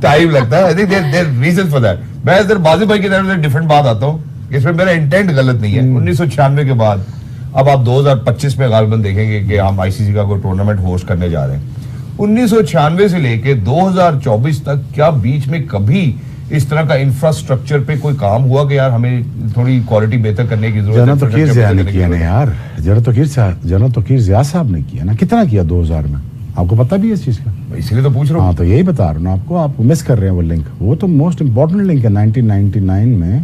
Time لگتا ہے. I think there are reasons for that. میں ادھر بازی بھائی کی طرف سے ڈفرنٹ بات آتا ہوں, اس میں میرا انٹینٹ غلط نہیں ہے. 1996 کے بعد اب آپ 2025 میں غالباً دیکھیں گے کہ ہم ICC کا کوئی ٹورنامنٹ ہوسٹ کرنے جا رہے ہیں. 1996 سے لے کے 2024 تک کیا بیچ میں کبھی اس طرح کا انفراسٹرکچر پہ کوئی کام ہوا کہ یار ہمیں تھوڑی کوالٹی بہتر کرنے کی ضرورت ہے؟ جنرل توقیر ضیاء نے کیا نا یار, جنرل توقیر ضیاء صاحب نے کیا نا. کتنا کیا 2000 میں, آپ کو پتہ بھی ہے اس چیز کا؟ اس لیے تو پوچھ رہا ہوں. ہاں تو یہی بتا رہا ہوں آپ کو, آپ مس کر رہے ہیں وہ لنک. وہ تو موسٹ امپورٹنٹ لنک ہے. 1999 میں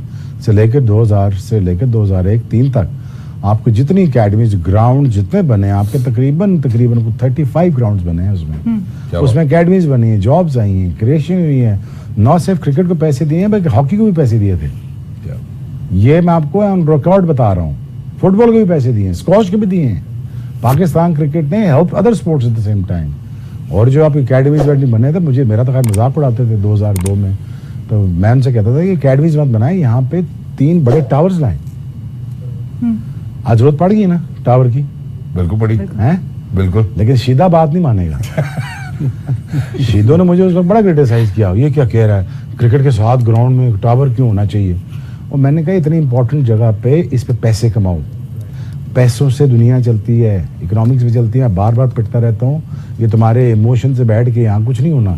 سے لے کے 2000 سے لے کے 2001-3 تک آپ کو جتنی اکیڈمیز, گراؤنڈ جتنے بنے, آپ کے تقریباً 35 گراؤنڈز بنے ہیں اس میں اکیڈمیز بنی ہیں, جابز آئی ہیں, کریشن ہوئی ہے. نہ صرف کرکٹ کو پیسے دیے ہیں بلکہ ہاکی کو بھی پیسے دیے تھے. یہ میں آپ کو آن ریکارڈ بتا رہا ہوں. فٹ بال کو بھی پیسے دیے ہیں, اسکواش کے بھی دیے ہیں. پاکستان کرکٹ نے help other sports at the same time. اور جو آپ اکیڈمیز بنے تھے, میرا تو خیر مذاق اڑاتے تھے 2002 میں, تو میں ان سے کہتا تھا کہ اکیڈمیز مت بنائیں, یہاں پہ 3 بڑے ٹاورز لائیں. آج ضرورت پڑ گئی نا ٹاور کی؟ بالکل پڑی ہے, بالکل. لیکن شیدہ بات نہیں مانے گا. شیدو نے مجھے اس وقت بڑا کرٹیسائز کیا, یہ کیا کہہ رہا ہے, کرکٹ کے ساتھ گراؤنڈ میں ٹاور کیوں ہونا چاہیے؟ اور میں نے کہا اتنی امپورٹنٹ جگہ پہ اس پہ پیسے کماؤ. پیسوں سے دنیا چلتی ہے, اکنامکس بھی چلتی ہے. بار بار پٹتا رہتا ہوں, یہ تمہارے ایموشن سے بیٹھ کے یہاں کچھ نہیں ہونا.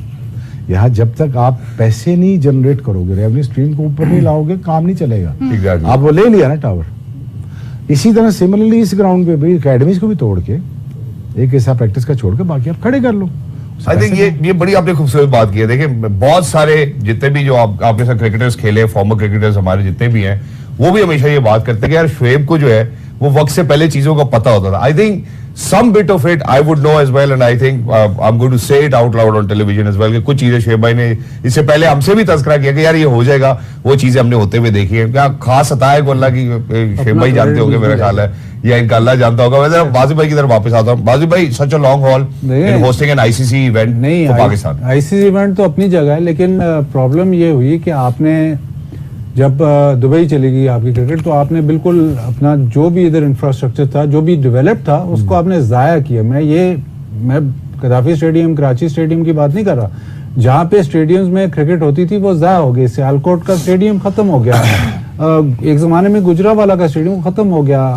یہاں جب تک آپ پیسے نہیں جنریٹ کرو گے, ریونیو اسٹریم کو اوپر نہیں لاؤ گے, کام نہیں چلے گا. آپ وہ لے لیا نا ٹاور. اسی طرح سملرلی اس گراؤنڈ پہ بھی اکیڈمیز کو بھی توڑ کے, ایک ایسا پریکٹس کا چھوڑ کے باقی آپ کھڑے کر لو. آئی تھنک یہ بڑی آپ نے خوبصورت بات کی ہے. دیکھیں بہت سارے جتنے بھی جو آپ کے ساتھ کرکٹرز کھیلے, فارمر کرکٹرز ہمارے جتنے بھی ہیں, وہ بھی ہمیشہ یہ بات کرتے ہیں کہ یار شعیب کو جو ہے وہ وقت سے پہلے چیزوں کا پتہ ہوتا تھا. I think some bit of it I would know as well, and I think I'm going to say it out loud on television as well کہ کچھ چیزیں شعیب بھائی نے اس سے پہلے ہم سے بھی تذکرہ کیا کہ یار یہ ہو جائے گا. وہ چیزیں ہم نے ہوتے ہوئے دیکھی ہیں. کیا خاص عطا ہے کو اللہ کی, شعیب بھائی جانتے ہوں گے میرا خیال ہے, یا ان کا اللہ جانتا ہوگا. میں ذرا بازی بھائی کی طرف واپس آتا ہوں. بازی بھائی, such a long haul in hosting an ICC event for Pakistan. ICC event تو اپنی جگہ ہے, لیکن پرابلم یہ ہوئی کہ آپ نے جب دبئی چلی گئی آپ کی کرکٹ, تو آپ نے بالکل اپنا جو بھی ادھر انفراسٹرکچر تھا, جو بھی ڈیولپ تھا, اس کو آپ نے ضائع کیا. میں قذافی اسٹیڈیم, کراچی اسٹیڈیم کی بات نہیں کر رہا. جہاں پہ اسٹیڈیمز میں کرکٹ ہوتی تھی وہ ضائع ہو گئی. سیالکوٹ کا اسٹیڈیم ختم ہو گیا, ایک زمانے میں گجرانوالہ کا اسٹیڈیم ختم ہو گیا,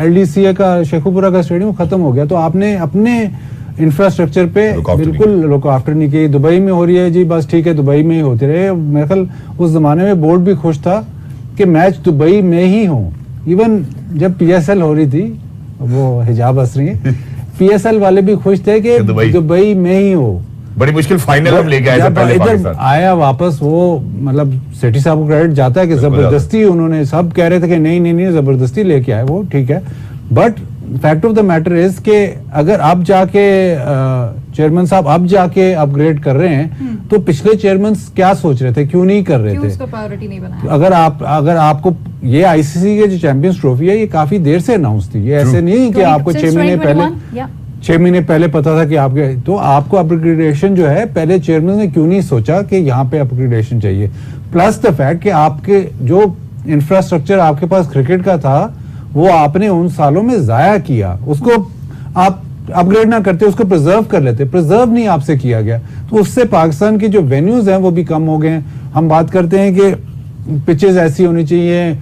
LDCA کا شیخوپورہ کا اسٹیڈیم ختم ہو گیا. تو آپ نے اپنے انفراسٹرکچر پہ بالکل لک آفٹر نہیں کی. دبئی میں ہو رہی ہے جی, بس ٹھیک ہے, دبئی میں ہی ہوتے رہے. میرے خیال اس زمانے میں بورڈ بھی خوش تھا کہ میچ دبئی میں ہی ہوں. ایون جب PSL ہو رہی تھی, وہ حجاب ہنس رہی ہیں, PSL والے بھی خوش تھے کہ دبئی میں ہی ہو. بڑی مشکل فائنل ہم لے کے آئے پہلے ادھر آیا واپس. وہ مطلب سیٹھی صاحب کو کریڈٹ جاتا ہے کہ زبردستی انہوں نے, سب کہہ رہے تھے کہ نہیں زبردستی لے کے آئے, وہ ٹھیک ہے. But fact of the matter is کہ اگر اب جا کے چیئرمین صاحب اب جا کے اپ گریڈ کر رہے ہیں, تو پچھلے چیئرمین کیا سوچ رہے تھے, کیوں نہیں کر رہے تھے؟ اگر آپ کو یہ ICC کے جو چیمپئنز ٹرافی ہے, یہ کافی دیر سے اناؤنس تھی. یہ ایسے نہیں کہ آپ کو 6 مہینے پہلے پتا تھا کہ آپ کے, تو آپ کو اپگریڈیشن جو ہے, پہلے چیئرمین نے کیوں نہیں سوچا کہ یہاں پہ اپگریڈیشن چاہیے. پلس دا فیکٹ کہ آپ کے جو انفراسٹرکچر آپ کے پاس کرکٹ کا تھا, وہ آپ نے ان سالوں میں ضائع کیا. اس کو آپ اپ گریڈ نہ کرتے, اس کو پرزرو کر لیتے. پرزرو نہیں آپ سے کیا گیا, تو اس سے پاکستان کی جو وینیوز ہیں وہ بھی کم ہو گئے ہیں. ہم بات کرتے ہیں کہ پچز ایسی ہونی چاہیے,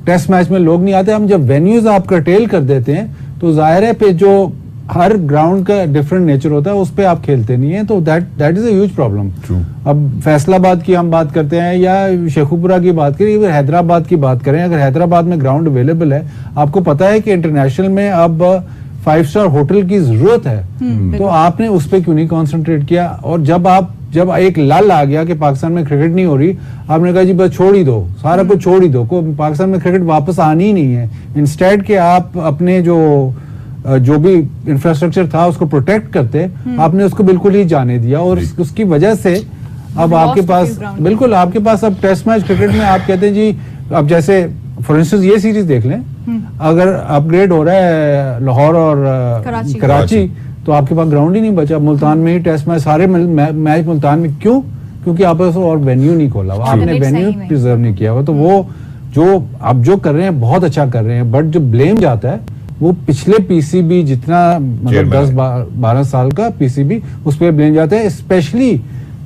ٹیسٹ میچ میں لوگ نہیں آتے. ہم جب وینیوز آپ کرٹیل کر دیتے ہیں, تو ظاہر ہے پہ جو ہر گراؤنڈ کا ڈفرنٹ نیچر ہوتا ہے, اس پہ آپ کھیلتے نہیں ہیں. تو that is a huge problem. اب فیصل آباد کی ہم بات کرتے ہیں, یا شیخوپورہ کی بات کریں, یا حیدرآباد کی بات کریں. اگر حیدرآباد میں گراؤنڈ اویلیبل ہے, آپ کو پتا ہے کہ انٹرنیشنل میں اب 5 اسٹار ہوٹل کی ضرورت ہے, تو آپ نے اس پہ کیوں نہیں کانسنٹریٹ کیا؟ اور جب ایک لال آ گیا کہ پاکستان میں کرکٹ نہیں ہو رہی, آپ نے کہا جی بس چھوڑ ہی دو, سارا کچھ چھوڑ ہی دو, پاکستان میں کرکٹ واپس آنی ہی نہیں ہے. انسٹیڈ کہ آپ اپنے جو بھی انفراسٹرکچر تھا اس کو پروٹیکٹ کرتے, آپ نے اس کو بالکل ہی جانے دیا. اور اس کی وجہ سے اب آپ کے پاس بالکل آپ کے پاس اب ٹیسٹ میچ کرکٹ میں آپ کہتے ہیں جی, اب جیسے فار انسٹنس یہ سیریز دیکھ لیں, اگر اپ گریڈ ہو رہا ہے لاہور اور کراچی, تو آپ کے پاس گراؤنڈ ہی نہیں بچا. ملتان میں ہی ٹیسٹ میچ, سارے میچ ملتان میں. کیوں؟ کیونکہ آپ اور وینیو نہیں کھولا ہوا, آپ نے وینیو پریزرو نہیں کیا ہوا. تو وہ جو اب جو کر رہے ہیں بہت اچھا کر رہے ہیں, بٹ جو بلیم جاتا ہے وہ پچھلے PCB جتنا مطلب 10-12 سال کا PCB, اس پہ بلیم جاتا ہے. Specially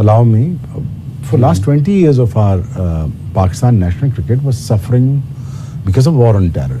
allow me, for last 20 years of our Pakistan national cricket was suffering because of war on terror.